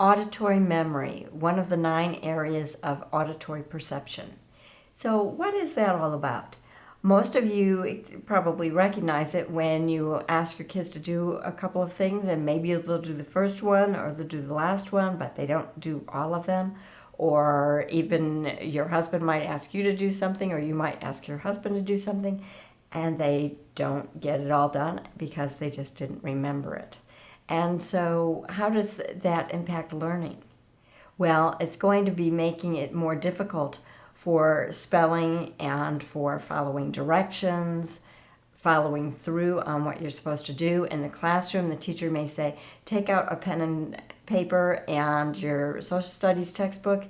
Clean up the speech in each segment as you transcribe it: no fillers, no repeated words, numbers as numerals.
Auditory memory, one of the 9 areas of auditory perception. So what is that all about? Most of you probably recognize it when you ask your kids to do a couple of things, and maybe they'll do the first one or they'll do the last one, but they don't do all of them. Or even your husband might ask you to do something, or you might ask your husband to do something, and they don't get it all done because they just didn't remember it. And so how does that impact learning? Well, it's going to be making it more difficult for spelling and for following directions, following through on what you're supposed to do. In the classroom, the teacher may say, take out a pen and paper and your social studies textbook,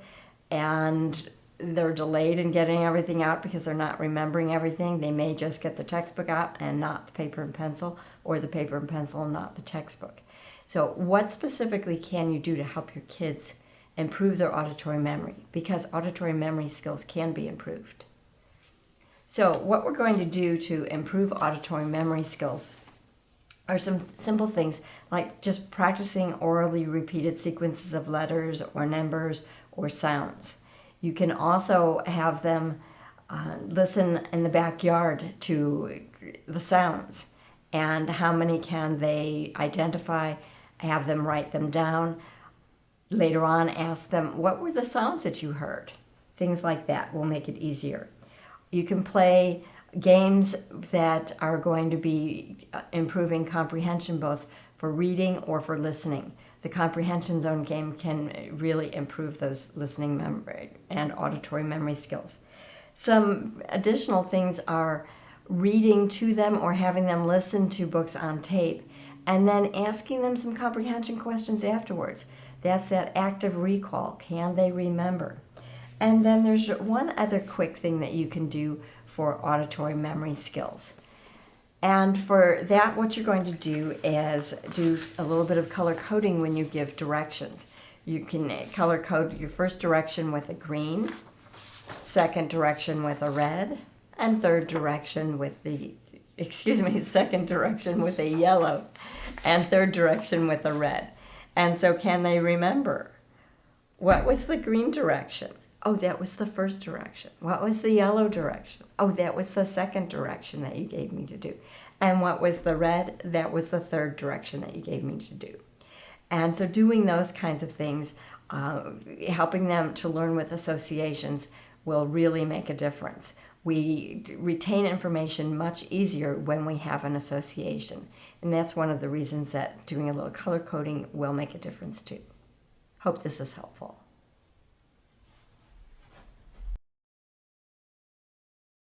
and they're delayed in getting everything out because they're not remembering everything. They may just get the textbook out and not the paper and pencil, or the paper and pencil and not the textbook. So what specifically can you do to help your kids improve their auditory memory? Because auditory memory skills can be improved. So what we're going to do to improve auditory memory skills are some simple things, like just practicing orally repeated sequences of letters or numbers or sounds. You can also have them listen in the backyard to the sounds, and how many can they identify, have them write them down. Later on, ask them, what were the sounds that you heard? Things like that will make it easier. You can play games that are going to be improving comprehension, both for reading or for listening. The comprehension zone game can really improve those listening memory and auditory memory skills. Some additional things are reading to them or having them listen to books on tape, and then asking them some comprehension questions afterwards. That's that active recall. Can they remember? And then there's one other quick thing that you can do for auditory memory skills. And for that, what you're going to do is do a little bit of color coding when you give directions. You can color code your first direction with a green, second direction with a red, and second direction with a yellow, and third direction with a red. And so can they remember? What was the green direction? Oh, that was the first direction. What was the yellow direction? Oh, that was the second direction that you gave me to do. And what was the red? That was the third direction that you gave me to do. And so doing those kinds of things, helping them to learn with associations, will really make a difference. We retain information much easier when we have an association. And that's one of the reasons that doing a little color coding will make a difference too. Hope this is helpful.